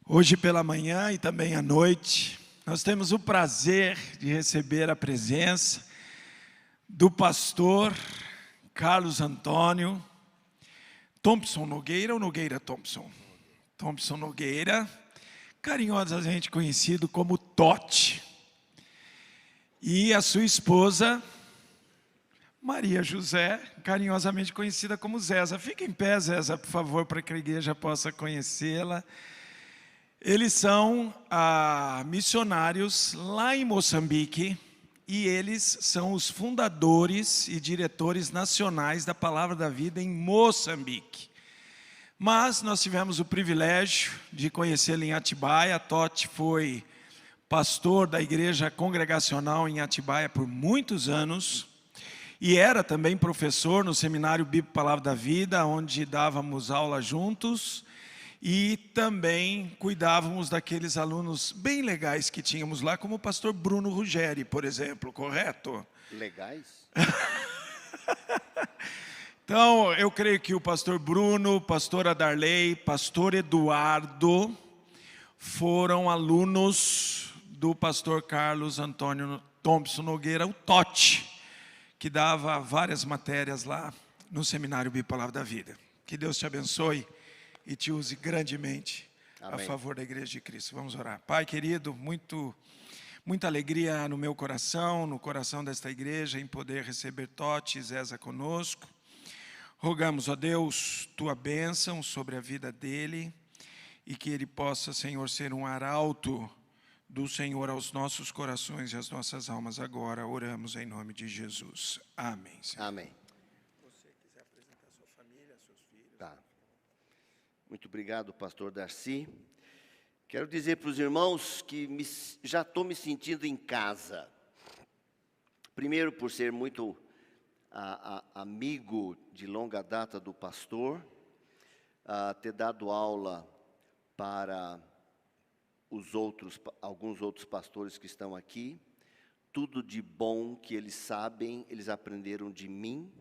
Hoje pela manhã e também à noite, nós temos o prazer de receber a presença do pastor Carlos Antônio Thompson Nogueira ou Nogueira Thompson? Thompson Nogueira, carinhosamente conhecido como Totti. E a sua esposa, Maria José, carinhosamente conhecida como Zéza. Fique em pé, Zéza, por favor, para que a igreja possa conhecê-la. Eles são missionários lá em Moçambique e eles são os fundadores e diretores nacionais da Palavra da Vida em Moçambique. Mas nós tivemos o privilégio de conhecê-lo em Atibaia. Totti foi pastor da igreja congregacional em Atibaia por muitos anos e era também professor no Seminário Bíblico Palavra da Vida, onde dávamos aula juntos. E também cuidávamos daqueles alunos bem legais que tínhamos lá, como o pastor Bruno Ruggeri, por exemplo, correto? Legais? Então, eu creio que o pastor Bruno, pastora Darley, pastor Eduardo, foram alunos do pastor Carlos Antônio Thompson Nogueira, o Totti, que dava várias matérias lá no Seminário Bíblico Palavra da Vida. Que Deus te abençoe e te use grandemente. Amém. A favor da Igreja de Cristo. Vamos orar. Pai querido, muita alegria no meu coração, no coração desta igreja, em poder receber Totti e Zéza conosco. Rogamos, ó Deus, tua bênção sobre a vida dele e que ele possa, Senhor, ser um arauto do Senhor aos nossos corações e às nossas almas agora. Oramos em nome de Jesus. Amém, Senhor. Amém. Você quiser apresentar sua família, seus filhos? Tá. Muito obrigado, pastor Darcy. Quero dizer para os irmãos que já estou me sentindo em casa. Primeiro, por ser muito amigo de longa data do pastor, ter dado aula para alguns outros pastores que estão aqui. Tudo de bom que eles sabem, eles aprenderam de mim.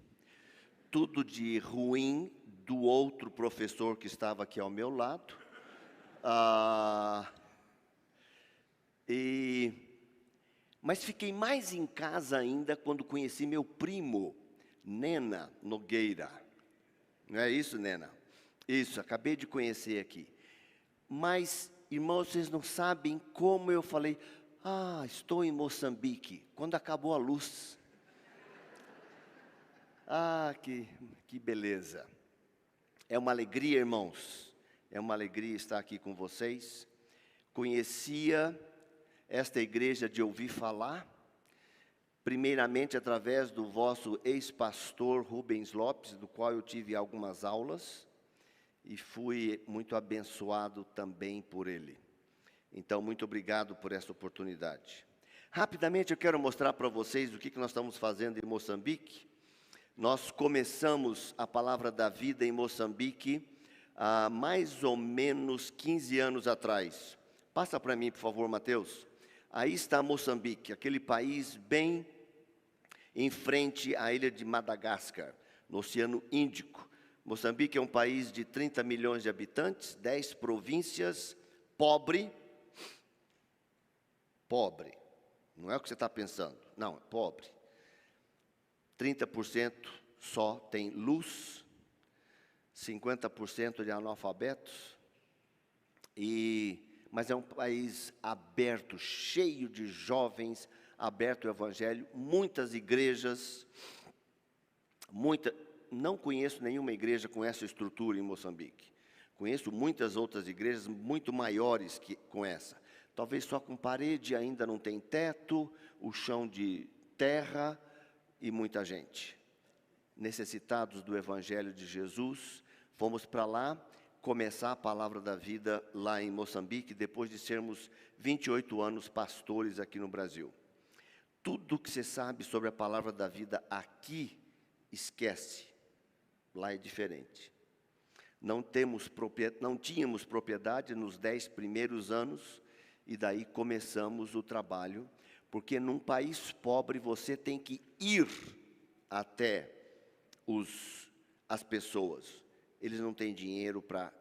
Tudo de ruim do outro professor que estava aqui ao meu lado. Mas fiquei mais em casa ainda quando conheci meu primo, Nena Nogueira. Não é isso, Nena? Isso, acabei de conhecer aqui. Mas, irmãos, vocês não sabem como eu falei, estou em Moçambique, quando acabou a luz. Que beleza. É uma alegria, irmãos, é uma alegria estar aqui com vocês. Conhecia esta igreja de ouvir falar, primeiramente através do vosso ex-pastor Rubens Lopes, do qual eu tive algumas aulas, e fui muito abençoado também por ele. Então, muito obrigado por essa oportunidade. Rapidamente eu quero mostrar para vocês o que nós estamos fazendo em Moçambique. Nós começamos a Palavra da Vida em Moçambique há mais ou menos 15 anos atrás. Passa para mim, por favor, Mateus. Aí está Moçambique, aquele país bem em frente à ilha de Madagascar, no Oceano Índico. Moçambique é um país de 30 milhões de habitantes, 10 províncias, pobre. Pobre, não é o que você está pensando, não, é pobre. 30% só tem luz, 50% de analfabetos, mas é um país aberto, cheio de jovens, aberto ao evangelho, muitas igrejas, não conheço nenhuma igreja com essa estrutura em Moçambique. Conheço muitas outras igrejas muito maiores com essa. Talvez só com parede, ainda não tem teto, o chão de terra e muita gente. Necessitados do Evangelho de Jesus, fomos para lá começar a Palavra da Vida lá em Moçambique, depois de sermos 28 anos pastores aqui no Brasil. Tudo que você sabe sobre a Palavra da Vida aqui, esquece. Lá é diferente. Não tínhamos propriedade nos 10 primeiros anos, e daí começamos o trabalho, porque num país pobre você tem que ir até as pessoas. Eles não têm dinheiro para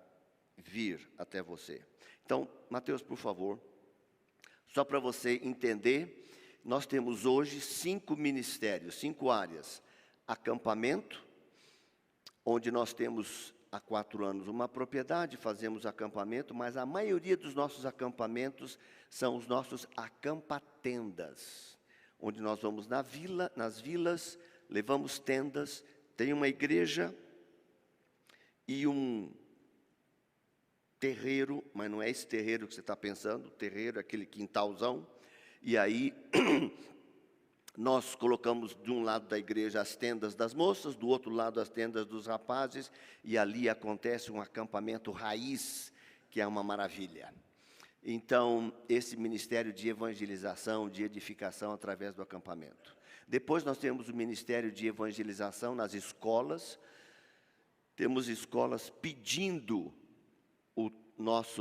vir até você. Então, Mateus, por favor, só para você entender, nós temos hoje 5 ministérios, 5 áreas. Acampamento, onde nós temos há 4 anos uma propriedade, fazemos acampamento, mas a maioria dos nossos acampamentos são os nossos acampa-tendas, onde nós vamos nas vilas, levamos tendas, tem uma igreja e um terreiro, mas não é esse terreiro que você está pensando, o terreiro é aquele quintalzão, e aí nós colocamos de um lado da igreja as tendas das moças, do outro lado as tendas dos rapazes, e ali acontece um acampamento raiz, que é uma maravilha. Então, esse ministério de evangelização, de edificação através do acampamento. Depois nós temos o ministério de evangelização nas escolas. Temos escolas pedindo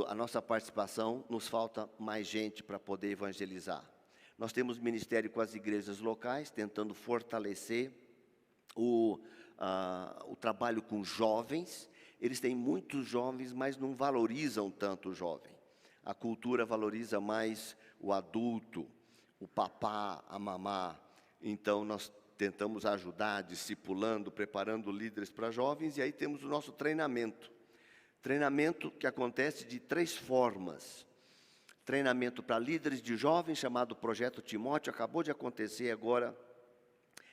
a nossa participação, nos falta mais gente para poder evangelizar. Nós temos ministério com as igrejas locais, tentando fortalecer o trabalho com jovens. Eles têm muitos jovens, mas não valorizam tanto o jovem. A cultura valoriza mais o adulto, o papá, a mamá. Então, nós tentamos ajudar, discipulando, preparando líderes para jovens, e aí temos o nosso treinamento. Treinamento que acontece de 3 formas. Treinamento para líderes de jovens, chamado Projeto Timóteo, acabou de acontecer agora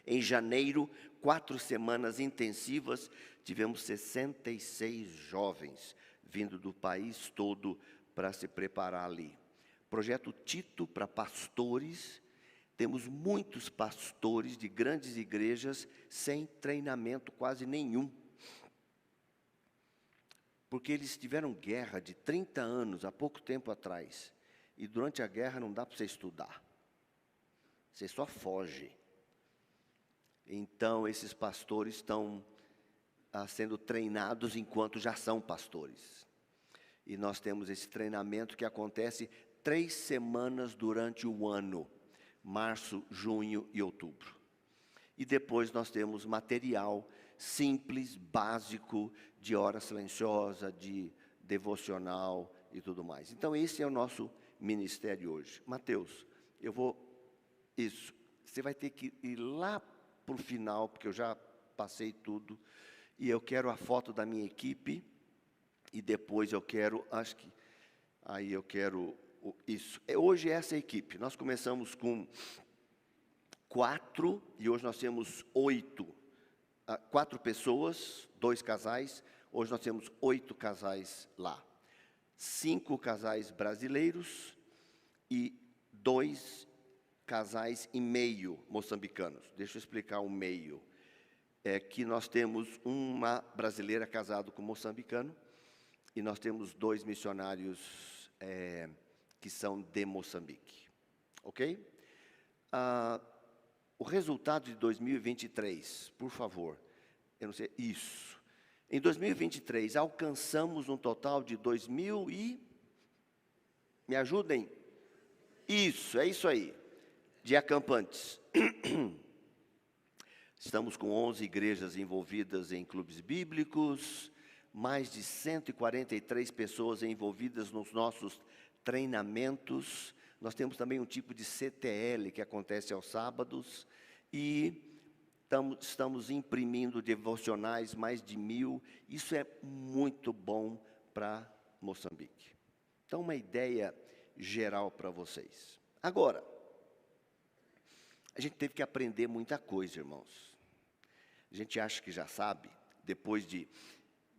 em janeiro, 4 semanas intensivas, tivemos 66 jovens vindo do país todo para se preparar ali. Projeto Tito para pastores, temos muitos pastores de grandes igrejas sem treinamento quase nenhum. Porque eles tiveram guerra de 30 anos, há pouco tempo atrás. E durante a guerra não dá para você estudar. Você só foge. Então, esses pastores estão sendo treinados enquanto já são pastores. E nós temos esse treinamento que acontece 3 semanas durante o ano. Março, junho e outubro. E depois nós temos material simples, básico, de hora silenciosa, de devocional e tudo mais. Então, esse é o nosso ministério hoje. Mateus, você vai ter que ir lá para o final, porque eu já passei tudo, e eu quero a foto da minha equipe, e depois eu quero, isso. Hoje é essa equipe, nós começamos com 4, e hoje nós temos 8, 4 pessoas, 2 casais, hoje nós temos 8 casais lá. 5 casais brasileiros e 2 casais e meio moçambicanos. Deixa eu explicar o meio. É que nós temos uma brasileira casada com moçambicano e nós temos 2 missionários que são de Moçambique. Ok? O resultado de 2023, por favor. Eu não sei, isso. Em 2023, alcançamos um total de 2.000 e... Me ajudem? Isso, é isso aí. De acampantes. Estamos com 11 igrejas envolvidas em clubes bíblicos, mais de 143 pessoas envolvidas nos nossos treinamentos. Nós temos também um tipo de CTL que acontece aos sábados e estamos imprimindo devocionais, mais de 1.000. Isso é muito bom para Moçambique. Então, uma ideia geral para vocês. Agora, a gente teve que aprender muita coisa, irmãos. A gente acha que já sabe, depois de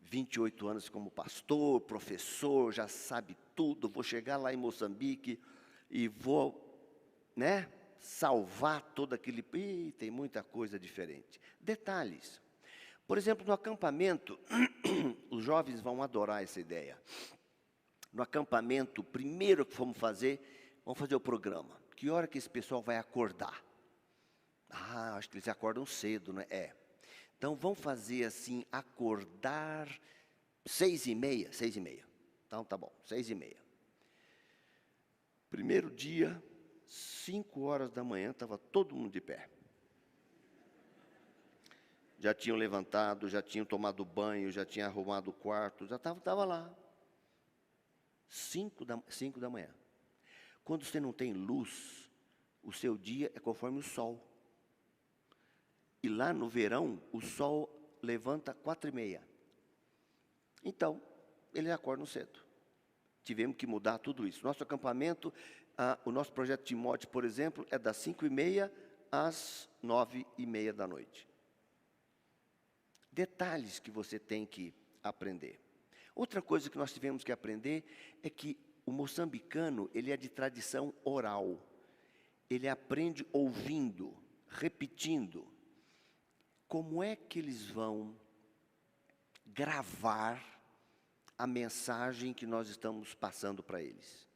28 anos como pastor, professor, já sabe tudo, vou chegar lá em Moçambique e vou, salvar todo aquele... tem muita coisa diferente. Detalhes. Por exemplo, no acampamento, os jovens vão adorar essa ideia. No acampamento, primeiro que vamos fazer o programa. Que hora que esse pessoal vai acordar? Acho que eles acordam cedo, né? Então, vamos fazer assim, acordar 6h30, 6h30. Então, tá bom, 6h30. Primeiro dia, 5 horas da manhã, estava todo mundo de pé. Já tinham levantado, já tinham tomado banho, já tinham arrumado o quarto, já estava lá. 5 da manhã. Quando você não tem luz, o seu dia é conforme o sol. E lá no verão, o sol levanta 4h30. Então, eles acordam cedo. Tivemos que mudar tudo isso. Nosso acampamento, o nosso projeto Timóteo, por exemplo, é das 5h30 às 9h30 da noite. Detalhes que você tem que aprender. Outra coisa que nós tivemos que aprender é que o moçambicano, ele é de tradição oral. Ele aprende ouvindo, repetindo. Como é que eles vão gravar a mensagem que nós estamos passando para eles?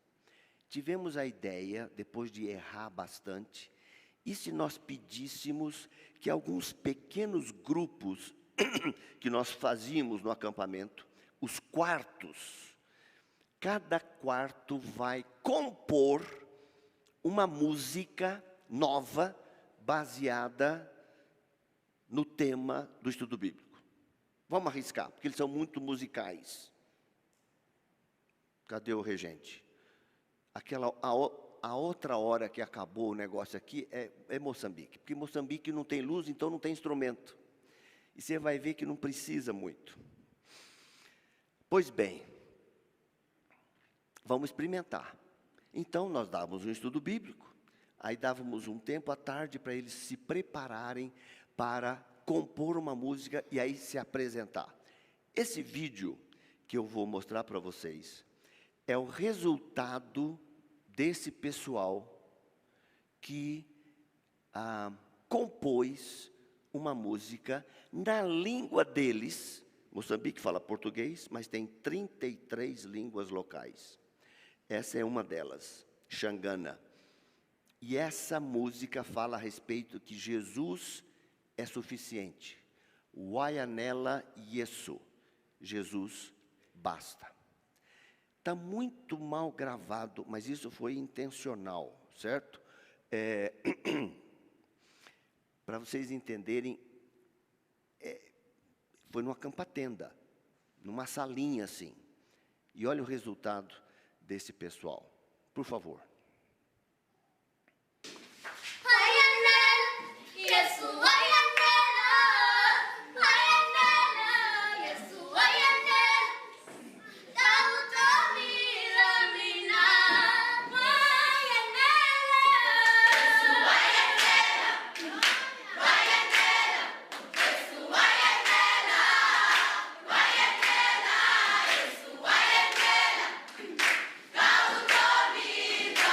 Tivemos a ideia, depois de errar bastante, e se nós pedíssemos que alguns pequenos grupos que nós fazíamos no acampamento, os quartos, cada quarto vai compor uma música nova, baseada no tema do estudo bíblico. Vamos arriscar, porque eles são muito musicais. Cadê o regente? A outra hora que acabou o negócio aqui é Moçambique. Porque Moçambique não tem luz, então não tem instrumento. E você vai ver que não precisa muito. Pois bem, vamos experimentar. Então, nós dávamos um estudo bíblico. Aí dávamos um tempo à tarde para eles se prepararem para compor uma música e aí se apresentar. Esse vídeo que eu vou mostrar para vocês é o resultado desse pessoal que compôs uma música na língua deles. Moçambique fala português, mas tem 33 línguas locais. Essa é uma delas, Xangana. E essa música fala a respeito que Jesus é suficiente. Wayanela Yesu. Jesus basta. Está muito mal gravado, mas isso foi intencional, certo? Para vocês entenderem, foi numa campa-tenda, numa salinha assim. E olha o resultado desse pessoal. Por favor. Vida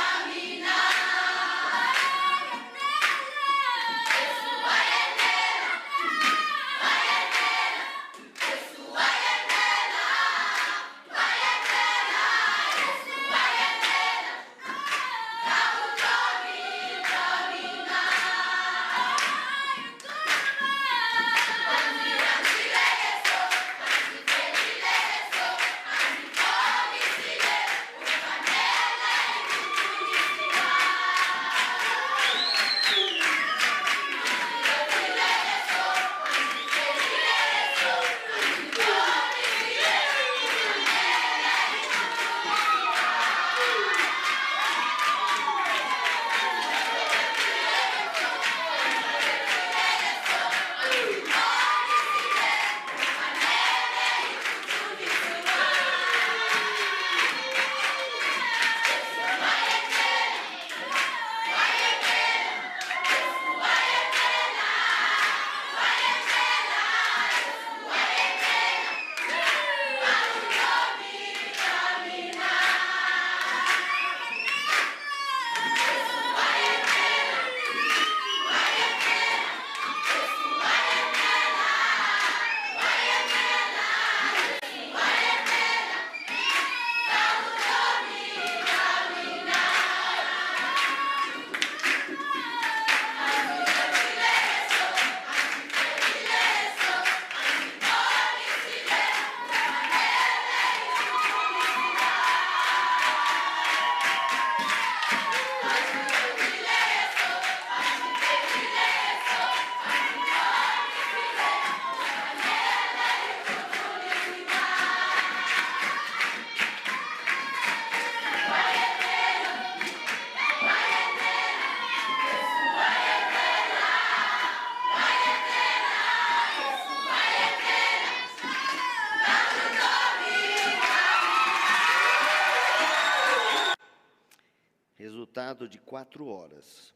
resultado de 4 horas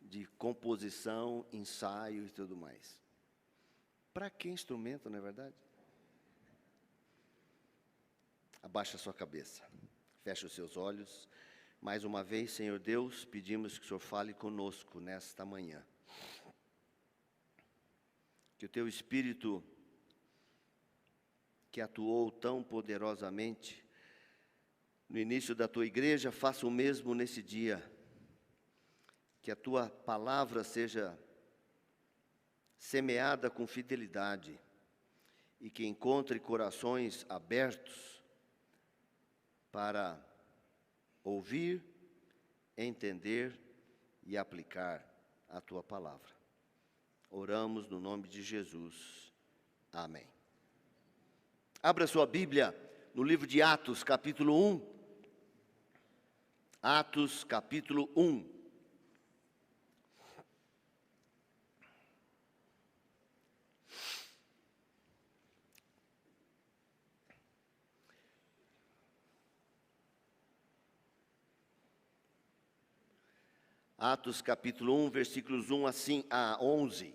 de composição, ensaio e tudo mais. Para que instrumento, não é verdade? Abaixa a sua cabeça, feche os seus olhos. Mais uma vez, Senhor Deus, pedimos que o Senhor fale conosco nesta manhã. Que o Teu Espírito, que atuou tão poderosamente no início da Tua igreja, faça o mesmo nesse dia. Que a Tua palavra seja semeada com fidelidade e que encontre corações abertos para ouvir, entender e aplicar a Tua palavra. Oramos no nome de Jesus. Amém. Abra sua Bíblia no livro de Atos, capítulo 1. Atos, capítulo 1. Atos capítulo 1, versículos 1 a 11.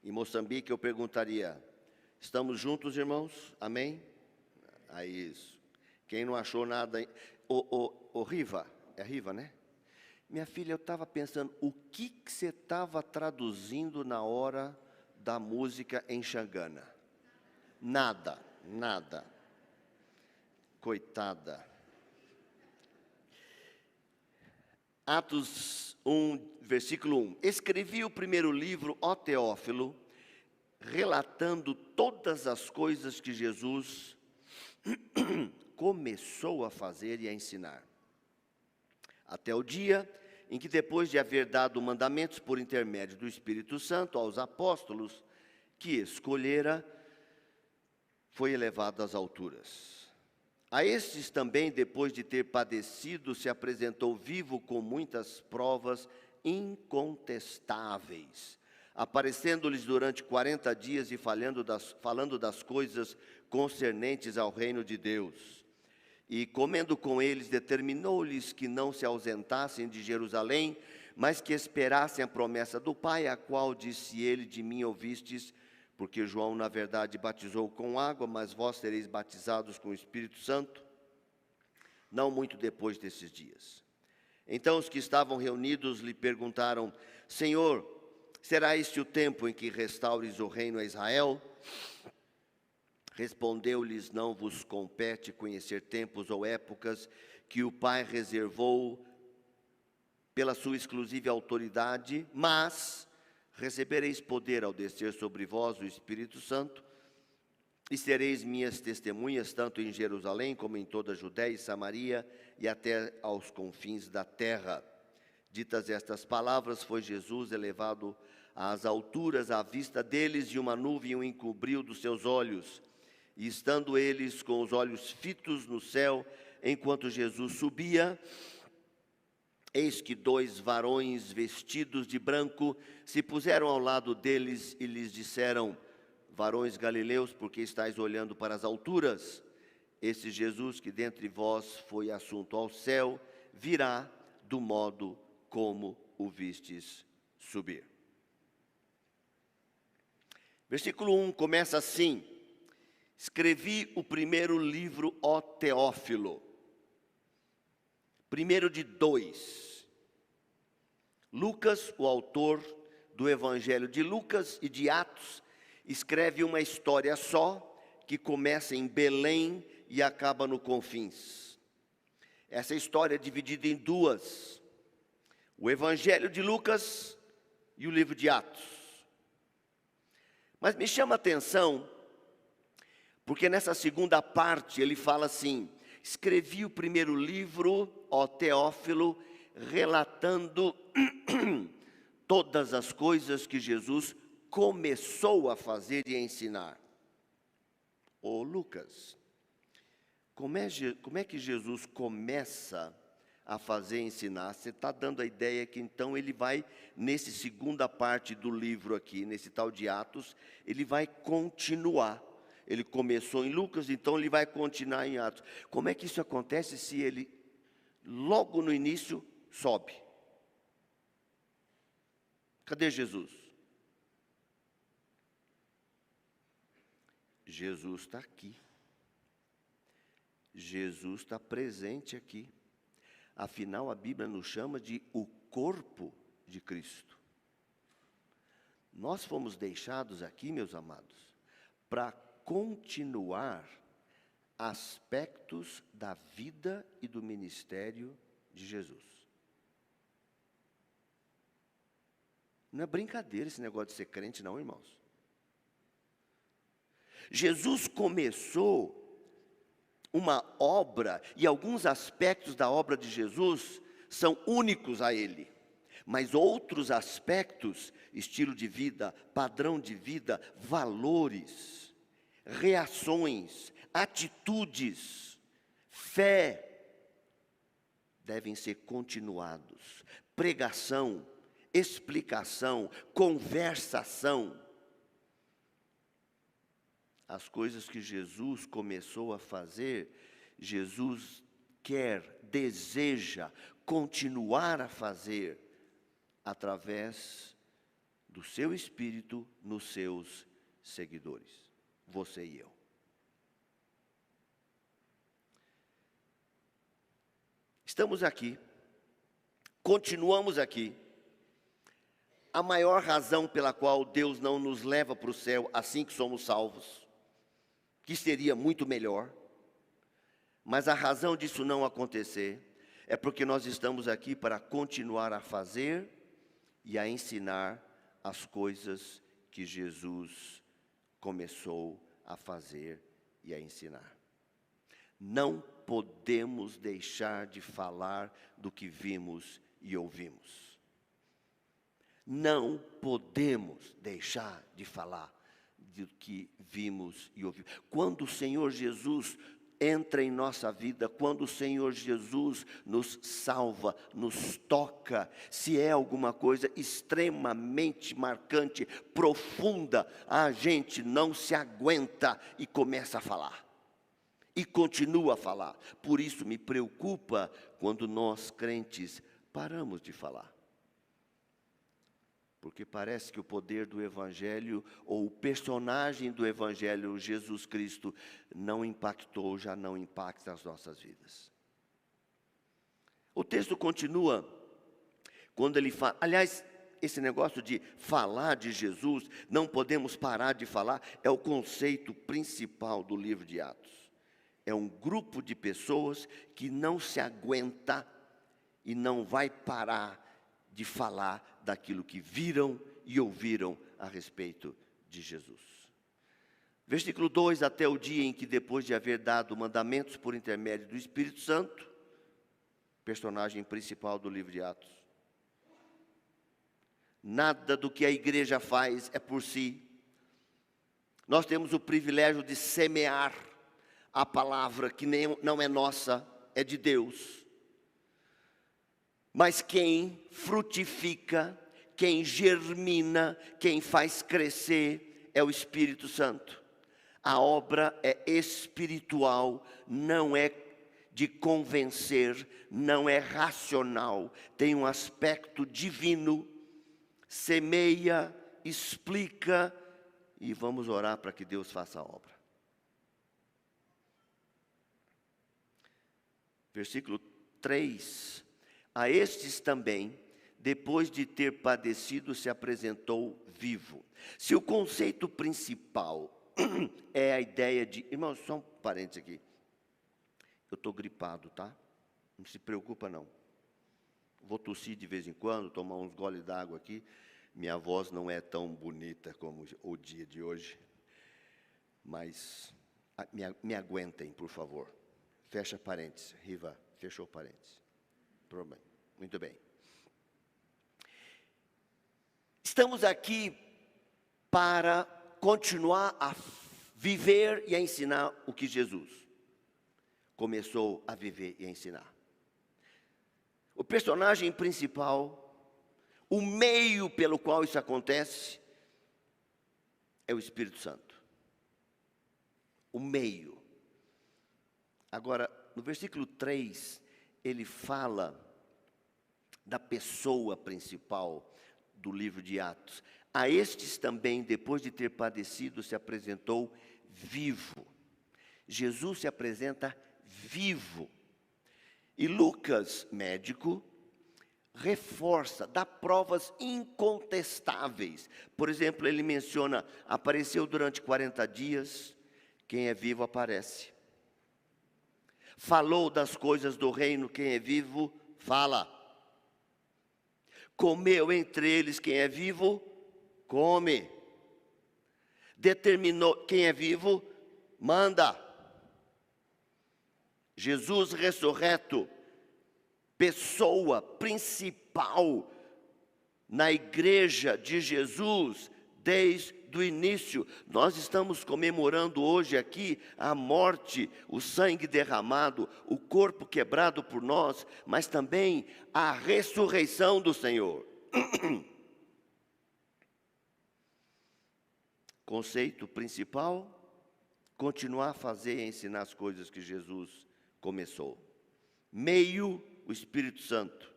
Em Moçambique eu perguntaria, estamos juntos, irmãos? Amém? Aí isso. Quem não achou nada... Riva, é Riva, né? Minha filha, eu estava pensando, o que você estava traduzindo na hora da música em Xangana? Nada. Coitada. Atos 1, versículo 1. Escrevi o primeiro livro, ó Teófilo, relatando todas as coisas que Jesus começou a fazer e a ensinar. Até o dia em que, depois de haver dado mandamentos por intermédio do Espírito Santo aos apóstolos que escolhera, foi elevado às alturas. A estes também, depois de ter padecido, se apresentou vivo com muitas provas incontestáveis, aparecendo-lhes durante 40 dias e falando das coisas concernentes ao reino de Deus. E comendo com eles, determinou-lhes que não se ausentassem de Jerusalém, mas que esperassem a promessa do Pai, a qual disse ele: de mim ouvistes, porque João, na verdade, batizou com água, mas vós sereis batizados com o Espírito Santo, não muito depois desses dias. Então os que estavam reunidos lhe perguntaram: Senhor, será este o tempo em que restaures o reino a Israel? Respondeu-lhes: não vos compete conhecer tempos ou épocas que o Pai reservou pela sua exclusiva autoridade, mas recebereis poder ao descer sobre vós o Espírito Santo, e sereis minhas testemunhas, tanto em Jerusalém, como em toda a Judéia e Samaria, e até aos confins da terra. Ditas estas palavras, foi Jesus elevado às alturas à vista deles, e uma nuvem o encobriu dos seus olhos. E estando eles com os olhos fitos no céu, enquanto Jesus subia, eis que 2 varões vestidos de branco se puseram ao lado deles e lhes disseram: varões galileus, por que estáis olhando para as alturas? Esse Jesus que dentre vós foi assunto ao céu, virá do modo como o vistes subir. Versículo 1 começa assim: escrevi o primeiro livro, ó Teófilo. Primeiro de 2. Lucas, o autor do Evangelho de Lucas e de Atos, escreve uma história só, que começa em Belém e acaba no Confins. Essa história é dividida em 2. O Evangelho de Lucas e o livro de Atos. Mas me chama a atenção, porque nessa segunda parte ele fala assim: escrevi o primeiro livro, ó Teófilo, relatando todas as coisas que Jesus começou a fazer e a ensinar. Ô Lucas, como é que Jesus começa a fazer e ensinar? Você está dando a ideia que então ele vai, nessa segunda parte do livro aqui, nesse tal de Atos, ele vai continuar. Ele começou em Lucas, então ele vai continuar em Atos. Como é que isso acontece se ele, logo no início, sobe? Cadê Jesus? Jesus está aqui. Jesus está presente aqui. Afinal, a Bíblia nos chama de o corpo de Cristo. Nós fomos deixados aqui, meus amados, para continuar aspectos da vida e do ministério de Jesus. Não é brincadeira esse negócio de ser crente, não, irmãos. Jesus começou uma obra, e alguns aspectos da obra de Jesus são únicos a Ele. Mas outros aspectos, estilo de vida, padrão de vida, valores, reações, atitudes, fé, devem ser continuados. Pregação, explicação, conversação. As coisas que Jesus começou a fazer, Jesus quer, deseja continuar a fazer através do seu Espírito nos seus seguidores, você e eu. Estamos aqui, continuamos aqui. A maior razão pela qual Deus não nos leva para o céu assim que somos salvos, que seria muito melhor, mas a razão disso não acontecer é porque nós estamos aqui para continuar a fazer e a ensinar as coisas que Jesus começou a fazer e a ensinar. Não podemos deixar de falar do que vimos e ouvimos. Não podemos deixar de falar do que vimos e ouvimos. Quando o Senhor Jesus entra em nossa vida, quando o Senhor Jesus nos salva, nos toca, se é alguma coisa extremamente marcante, profunda, a gente não se aguenta e começa a falar. E continua a falar. Por isso me preocupa quando nós crentes paramos de falar. Porque parece que o poder do Evangelho, ou o personagem do Evangelho, Jesus Cristo, não impactou, já não impacta as nossas vidas. O texto continua, quando ele fala, aliás, esse negócio de falar de Jesus, não podemos parar de falar, é o conceito principal do livro de Atos. É um grupo de pessoas que não se aguenta e não vai parar de falar daquilo que viram e ouviram a respeito de Jesus. Versículo 2, até o dia em que, depois de haver dado mandamentos por intermédio do Espírito Santo, personagem principal do livro de Atos. Nada do que a igreja faz é por si. Nós temos o privilégio de semear a palavra que não é nossa, é de Deus. Mas quem frutifica, quem germina, quem faz crescer é o Espírito Santo. A obra é espiritual, não é de convencer, não é racional, tem um aspecto divino, semeia, explica e vamos orar para que Deus faça a obra. Versículo 3. A estes também, depois de ter padecido, se apresentou vivo. Se o conceito principal é a ideia de... Irmãos, só um parênteses aqui. Eu estou gripado, tá? Não se preocupa, não. Vou tossir de vez em quando, tomar uns goles d'água aqui. Minha voz não é tão bonita como o dia de hoje. Mas me aguentem, por favor. Fecha parênteses. Riva, fechou parênteses. Muito bem. Estamos aqui para continuar a viver e a ensinar o que Jesus começou a viver e a ensinar. O personagem principal, o meio pelo qual isso acontece, é o Espírito Santo. o meio. Agora, no versículo 3, ele fala da pessoa principal do livro de Atos. A estes também, depois de ter padecido, se apresentou vivo. Jesus se apresenta vivo. E Lucas, médico, reforça, dá provas incontestáveis. Por exemplo, ele menciona, apareceu durante 40 dias, quem é vivo aparece. Falou das coisas do reino, quem é vivo, fala. Comeu entre eles, quem é vivo, come. Determinou, quem é vivo, manda. Jesus ressurreto, pessoa principal na igreja de Jesus desde o início. Nós estamos comemorando hoje aqui a morte, o sangue derramado, o corpo quebrado por nós, mas também a ressurreição do Senhor. Conceito principal: continuar a fazer e ensinar as coisas que Jesus começou. Meio, o Espírito Santo.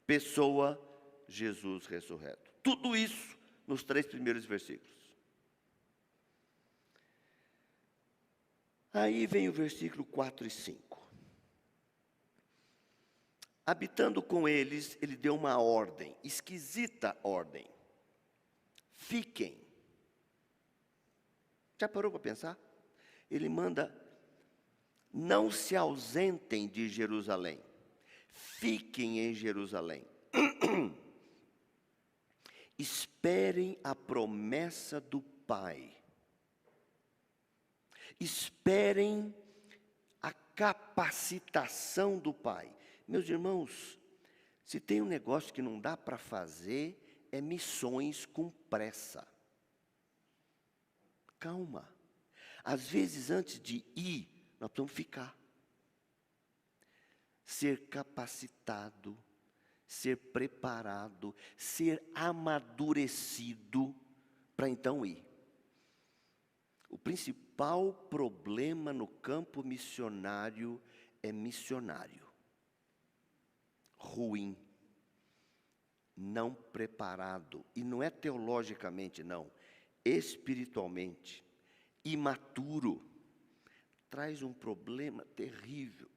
Pessoa, Jesus ressurreto. Tudo isso nos 3 primeiros versículos. Aí vem o versículo 4 e 5. Habitando com eles, ele deu uma ordem, esquisita ordem. Fiquem. Já parou para pensar? Ele manda, não se ausentem de Jerusalém. Fiquem em Jerusalém. Esperem a promessa do Pai. Esperem a capacitação do Pai. Meus irmãos, se tem um negócio que não dá para fazer, é missões com pressa. Calma. Às vezes, antes de ir, nós precisamos ficar. Ser capacitado, ser preparado, ser amadurecido para então ir. O principal problema no campo missionário é missionário ruim, não preparado, e não é teologicamente não, espiritualmente, imaturo, traz um problema terrível.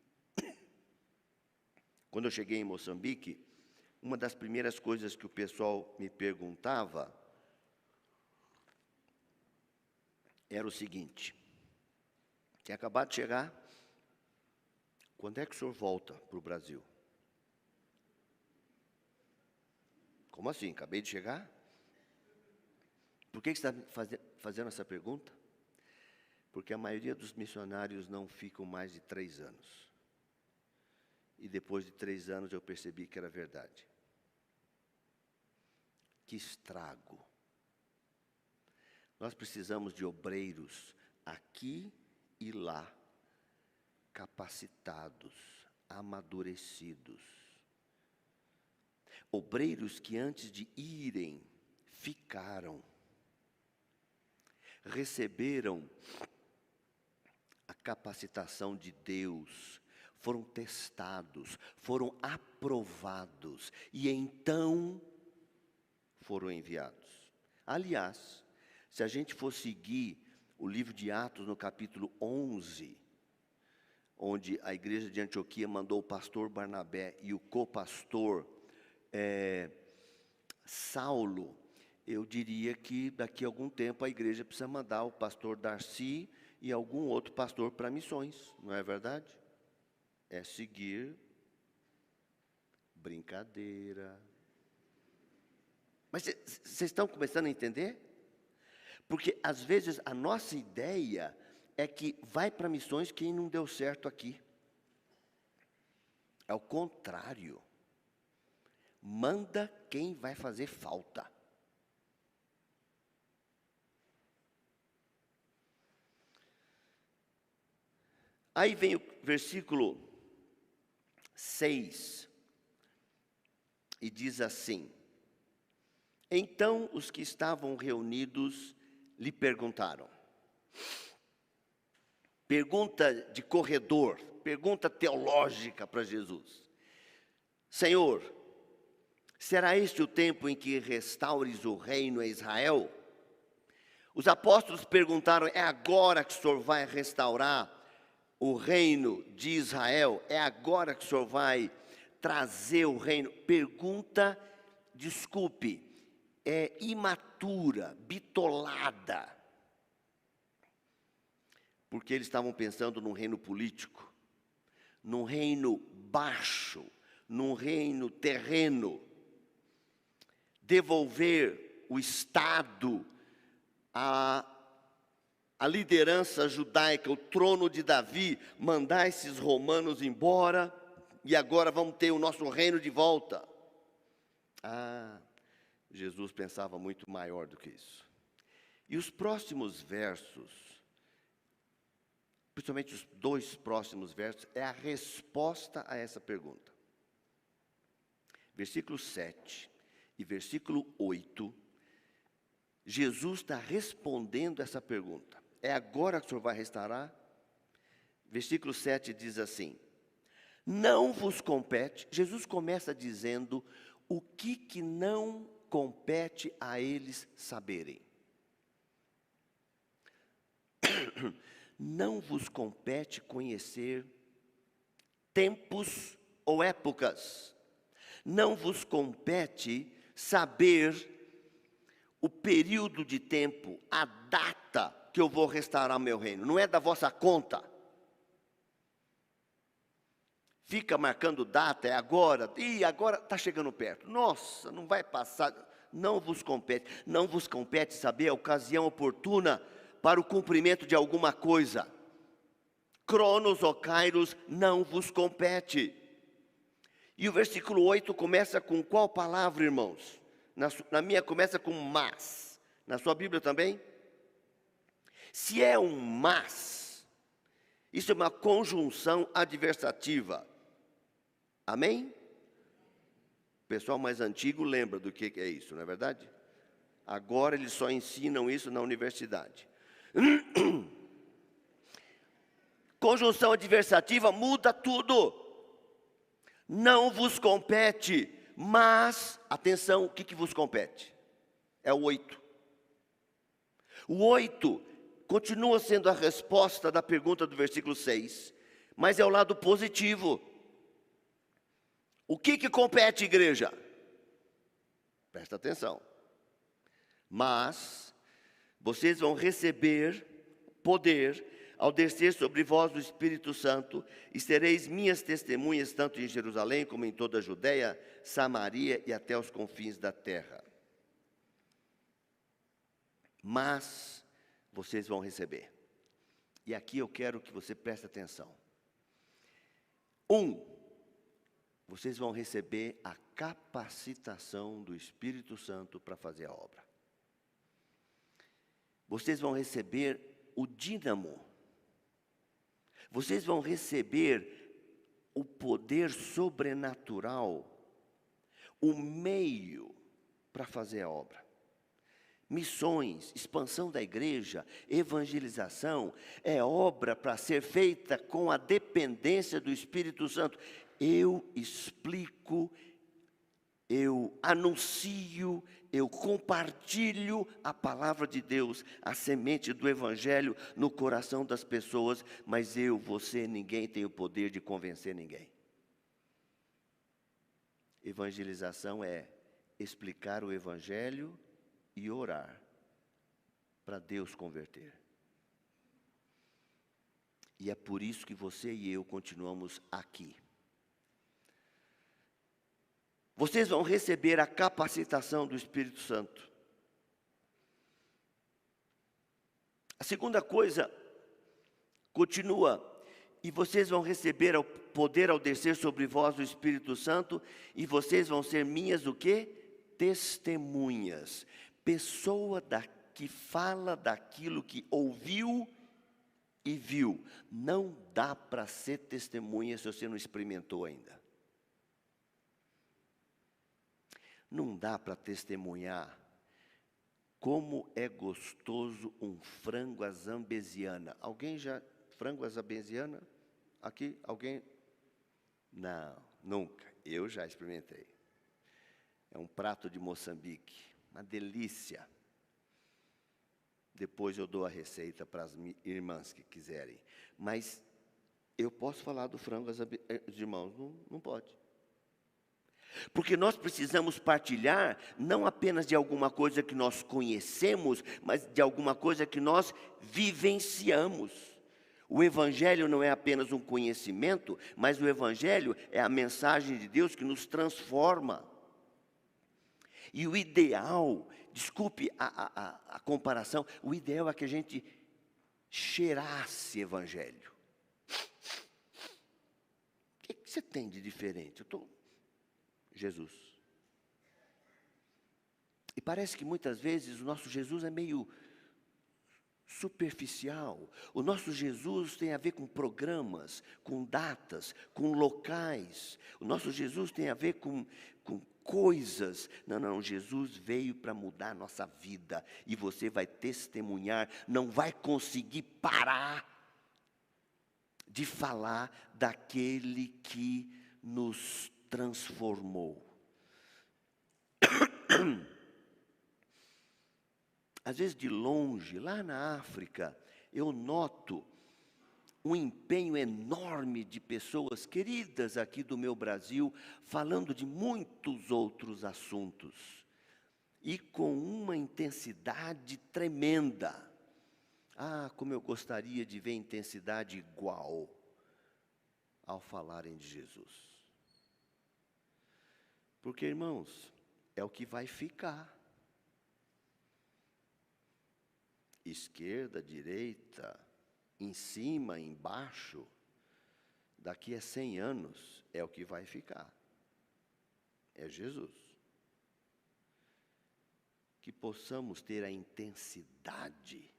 Quando eu cheguei em Moçambique, uma das primeiras coisas que o pessoal me perguntava era o seguinte: tinha acabado de chegar, quando é que o senhor volta para o Brasil? Como assim? Acabei de chegar? Por que você está fazendo essa pergunta? Porque a maioria dos missionários não ficam mais de 3 anos. E depois de 3 anos eu percebi que era verdade. Que estrago. Nós precisamos de obreiros aqui e lá, capacitados, amadurecidos. Obreiros que antes de irem, ficaram, receberam a capacitação de Deus, foram testados, foram aprovados e então foram enviados. Aliás, se a gente for seguir o livro de Atos no capítulo 11, onde a igreja de Antioquia mandou o pastor Barnabé e o copastor Saulo, eu diria que daqui a algum tempo a igreja precisa mandar o pastor Darcy e algum outro pastor para missões, não é verdade? É seguir brincadeira. Mas vocês estão começando a entender? Porque às vezes a nossa ideia é que vai para missões quem não deu certo aqui. É o contrário. Manda quem vai fazer falta. Aí vem o versículo 6 e diz assim: então os que estavam reunidos lhe perguntaram: pergunta de corredor, pergunta teológica para Jesus. Senhor, será este o tempo em que restaures o reino a Israel? Os apóstolos perguntaram, é agora que o Senhor vai restaurar o reino de Israel? É agora que o Senhor vai trazer o reino? Pergunta, desculpe, é imatura, bitolada. Porque eles estavam pensando num reino político, num reino baixo, num reino terreno. Devolver o Estado, a liderança judaica, o trono de Davi, mandar esses romanos embora, e agora vamos ter o nosso reino de volta. Jesus pensava muito maior do que isso. E os próximos versos, principalmente os 2 próximos versos, é a resposta a essa pergunta. Versículo 7 e versículo 8, Jesus está respondendo essa pergunta. É agora que o Senhor vai restaurar? Versículo 7 diz assim: não vos compete. Jesus começa dizendo o que não compete a eles saberem. Não vos compete conhecer tempos ou épocas. Não vos compete saber o período de tempo, a data que eu vou restaurar meu reino. Não é da vossa conta. Fica marcando data, é agora. E agora está chegando perto. Nossa, não vai passar. Não vos compete. Não vos compete saber a ocasião oportuna para o cumprimento de alguma coisa. Cronos ou Kairos não vos compete. E o versículo 8 começa com qual palavra, irmãos? Na minha começa com mas. Na sua Bíblia também? Se é um mas, isso é uma conjunção adversativa. Amém? O pessoal mais antigo lembra do que é isso, não é verdade? Agora eles só ensinam isso na universidade. Conjunção adversativa muda tudo. Não vos compete, mas, atenção, o que vos compete? É o 8. O 8 continua sendo a resposta da pergunta do versículo 6, mas é o lado positivo. O que compete, igreja? Presta atenção. Mas vocês vão receber poder ao descer sobre vós o Espírito Santo, e sereis minhas testemunhas, tanto em Jerusalém como em toda a Judeia, Samaria e até os confins da terra. Mas vocês vão receber. E aqui eu quero que você preste atenção. Vocês vão receber a capacitação do Espírito Santo para fazer a obra. Vocês vão receber o dínamo. Vocês vão receber o poder sobrenatural, o meio para fazer a obra. Missões, expansão da igreja, evangelização, é obra para ser feita com a dependência do Espírito Santo. Eu explico, eu anuncio, eu compartilho a palavra de Deus, a semente do Evangelho no coração das pessoas, mas eu, você, ninguém tem o poder de convencer ninguém. Evangelização é explicar o Evangelho e orar para Deus converter. E é por isso que você e eu continuamos aqui. Vocês vão receber a capacitação do Espírito Santo. A segunda coisa, continua, e vocês vão receber o poder ao descer sobre vós o Espírito Santo, e vocês vão ser minhas o quê? Testemunhas. Pessoa que fala daquilo que ouviu e viu. Não dá para ser testemunha se você não experimentou ainda. Não dá para testemunhar como é gostoso um frango à zambesiana. Alguém já frango à zabenziana? Aqui, alguém? Não, nunca. Eu já experimentei. É um prato de Moçambique, uma delícia. Depois eu dou a receita para as irmãs que quiserem. Mas eu posso falar do frango às irmãos? Não pode. Porque nós precisamos partilhar não apenas de alguma coisa que nós conhecemos, mas de alguma coisa que nós vivenciamos. O Evangelho não é apenas um conhecimento, mas o Evangelho é a mensagem de Deus que nos transforma. E o ideal, desculpe a comparação, o ideal é que a gente cheirasse Evangelho. O que você tem de diferente? Jesus. E parece que muitas vezes o nosso Jesus é meio superficial. O nosso Jesus tem a ver com programas, com datas, com locais. O nosso Jesus tem a ver com coisas. Não, Jesus veio para mudar a nossa vida. E você vai testemunhar, não vai conseguir parar de falar daquele que nos transformou. Às vezes de longe, lá na África, eu noto um empenho enorme de pessoas queridas aqui do meu Brasil, falando de muitos outros assuntos, e com uma intensidade tremenda. Ah, como eu gostaria de ver intensidade igual ao falarem de Jesus. Porque, irmãos, é o que vai ficar. Esquerda, direita, em cima, embaixo, daqui a 100 anos é o que vai ficar. É Jesus. Que possamos ter a intensidade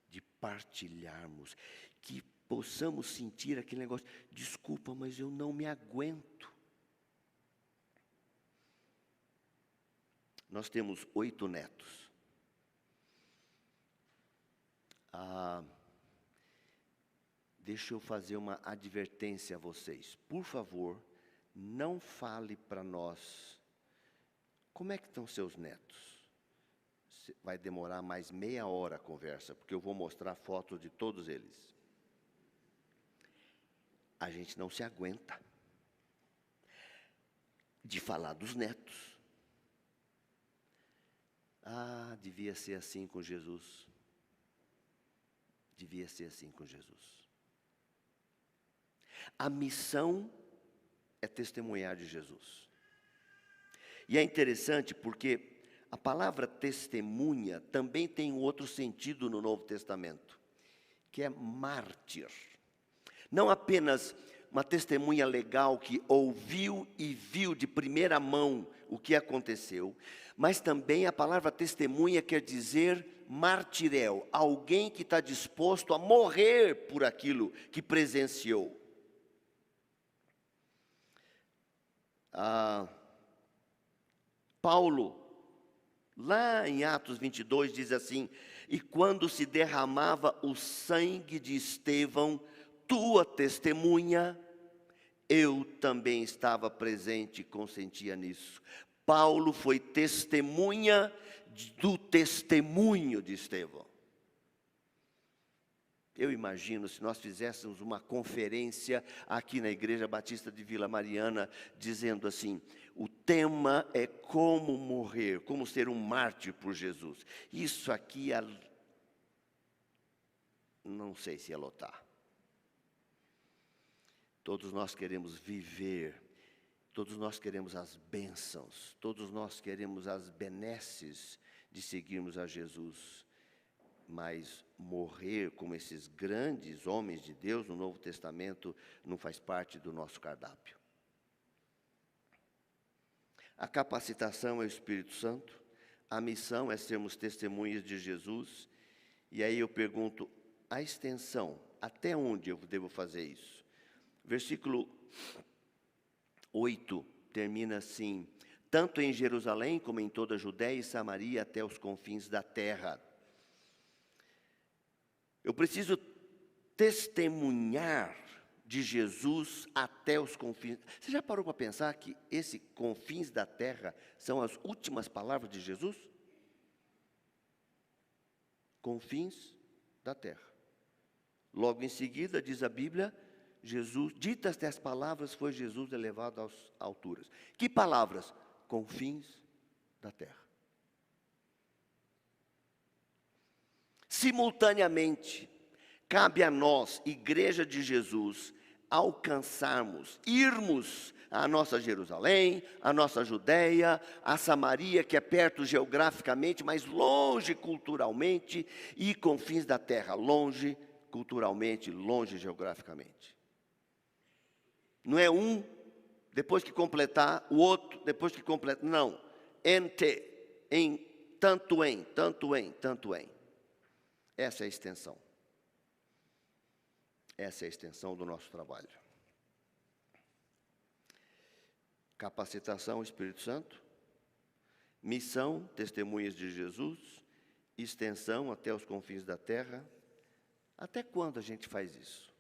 de partilharmos, que possamos sentir aquele negócio, desculpa, mas eu não me aguento. Nós temos 8 netos. Deixa eu fazer uma advertência a vocês. Por favor, não fale para nós como é que estão seus netos. Vai demorar mais meia hora a conversa, porque eu vou mostrar fotos de todos eles. A gente não se aguenta de falar dos netos. Ah, devia ser assim com Jesus. Devia ser assim com Jesus. A missão é testemunhar de Jesus. E é interessante porque a palavra testemunha também tem um outro sentido no Novo Testamento, que é mártir. Não apenas uma testemunha legal que ouviu e viu de primeira mão o que aconteceu, mas também a palavra testemunha quer dizer martirel, alguém que está disposto a morrer por aquilo que presenciou. Paulo, lá em Atos 22, diz assim: e quando se derramava o sangue de Estevão, tua testemunha, eu também estava presente e consentia nisso. Paulo foi testemunha do testemunho de Estevão. Eu imagino se nós fizéssemos uma conferência aqui na Igreja Batista de Vila Mariana, dizendo assim: o tema é como morrer, como ser um mártir por Jesus. Isso aqui, não sei se ia lotar. Todos nós queremos viver, todos nós queremos as bênçãos, todos nós queremos as benesses de seguirmos a Jesus. Mas morrer como esses grandes homens de Deus no Novo Testamento não faz parte do nosso cardápio. A capacitação é o Espírito Santo, a missão é sermos testemunhas de Jesus. E aí eu pergunto, a extensão, até onde eu devo fazer isso? Versículo 8 termina assim: tanto em Jerusalém como em toda a Judéia e Samaria até os confins da terra. Eu preciso testemunhar de Jesus até os confins. Você já parou para pensar que esses confins da terra são as últimas palavras de Jesus? Confins da terra. Logo em seguida, diz a Bíblia, Jesus, ditas estas palavras, foi Jesus elevado às alturas. Que palavras? Confins da terra. Simultaneamente, cabe a nós, Igreja de Jesus, alcançarmos, irmos à nossa Jerusalém, à nossa Judéia, a Samaria, que é perto geograficamente, mas longe culturalmente, e confins da terra, longe culturalmente, longe geograficamente. Não é um, depois que completar, o outro, depois que completar, não. Em, tanto em, tanto em, tanto em. Essa é a extensão. Essa é a extensão do nosso trabalho. Capacitação, Espírito Santo. Missão, testemunhas de Jesus. Extensão até os confins da terra. Até quando a gente faz isso?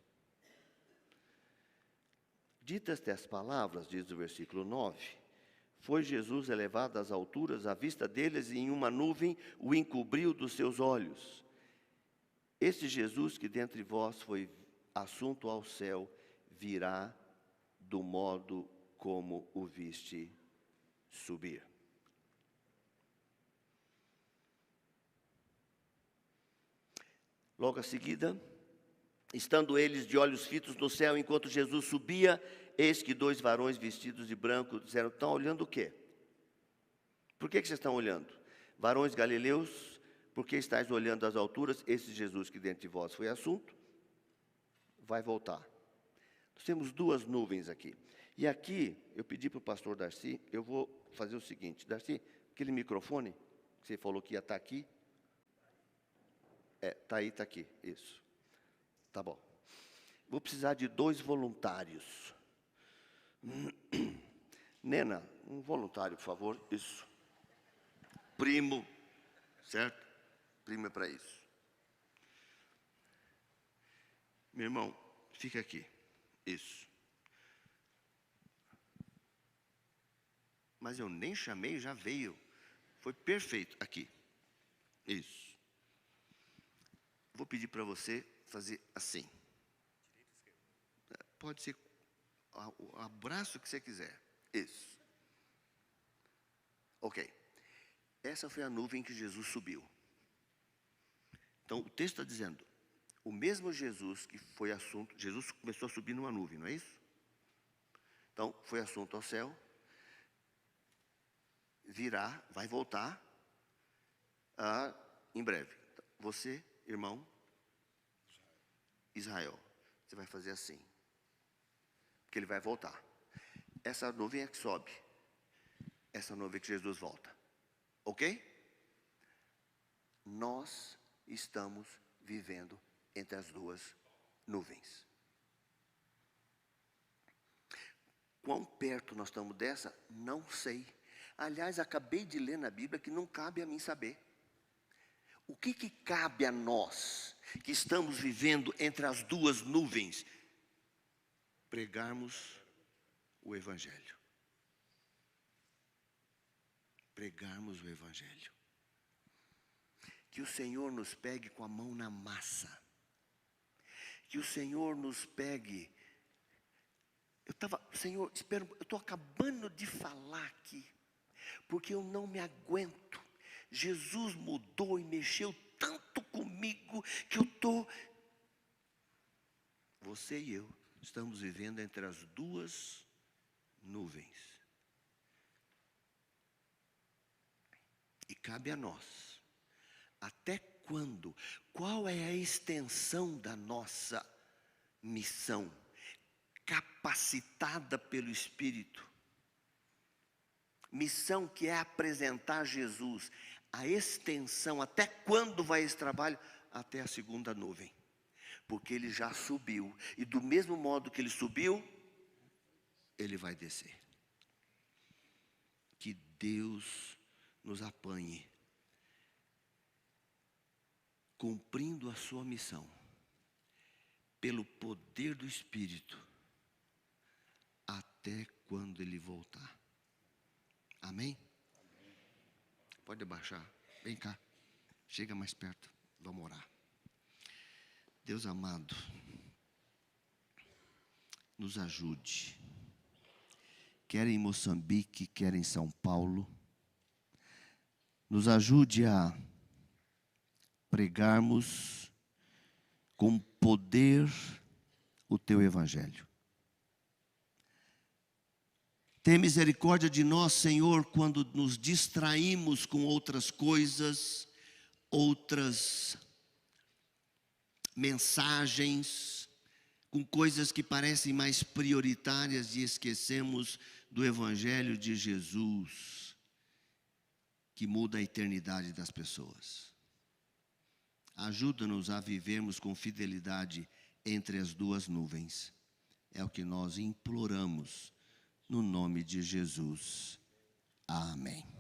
Ditas estas palavras, diz o versículo 9, foi Jesus elevado às alturas, à vista deles, e em uma nuvem o encobriu dos seus olhos. Este Jesus que dentre vós foi assunto ao céu, virá do modo como o viste subir. Logo a seguida, estando eles de olhos fitos no céu, enquanto Jesus subia, eis que 2 varões vestidos de branco disseram: estão olhando o quê? Por que vocês estão olhando? Varões galileus, por que estáis olhando às alturas? Esse Jesus que dentre vós foi assunto, vai voltar. Nós temos 2 nuvens aqui. E aqui, eu pedi para o pastor Darcy, eu vou fazer o seguinte. Darcy, aquele microfone, que você falou que ia estar aqui. Está aí, está aqui, isso. Tá bom. Vou precisar de 2 voluntários. Nena, um voluntário, por favor. Isso. Primo, certo? Primo é para isso. Meu irmão, fica aqui. Isso. Mas eu nem chamei, já veio. Foi perfeito. Aqui. Isso. Vou pedir para você fazer assim. Pode ser o abraço que você quiser. Isso. Ok. Essa foi a nuvem que Jesus subiu. Então, o texto está dizendo, o mesmo Jesus que foi assunto, Jesus começou a subir numa nuvem, não é isso? Então, foi assunto ao céu, virá, vai voltar em breve. Você, irmão, Israel, você vai fazer assim, porque ele vai voltar. Essa nuvem é que sobe, essa nuvem é que Jesus volta, ok? Nós estamos vivendo entre as 2 nuvens. Quão perto nós estamos dessa? Não sei. Aliás, acabei de ler na Bíblia que não cabe a mim saber. O que cabe a nós, que estamos vivendo entre as 2 nuvens? Pregarmos o Evangelho. Pregarmos o Evangelho. Que o Senhor nos pegue com a mão na massa. Que o Senhor nos pegue. Senhor, eu estou acabando de falar aqui, porque eu não me aguento. Jesus mudou e mexeu tanto comigo que eu estou. Você e eu estamos vivendo entre as 2 nuvens. E cabe a nós. Até quando? Qual é a extensão da nossa missão? Capacitada pelo Espírito. Missão que é apresentar Jesus. A extensão, até quando vai esse trabalho? Até a 2ª nuvem. Porque ele já subiu. E do mesmo modo que ele subiu, ele vai descer. Que Deus nos apanhe cumprindo a sua missão pelo poder do Espírito, até quando Ele voltar. Amém? Pode abaixar. Vem cá. Chega mais perto. Vamos orar. Deus amado, nos ajude. Quer em Moçambique, quer em São Paulo. Nos ajude a pregarmos com poder o Teu Evangelho. Tenha misericórdia de nós, Senhor, quando nos distraímos com outras coisas, outras mensagens, com coisas que parecem mais prioritárias e esquecemos do Evangelho de Jesus, que muda a eternidade das pessoas. Ajuda-nos a vivermos com fidelidade entre as duas nuvens. É o que nós imploramos no nome de Jesus. Amém.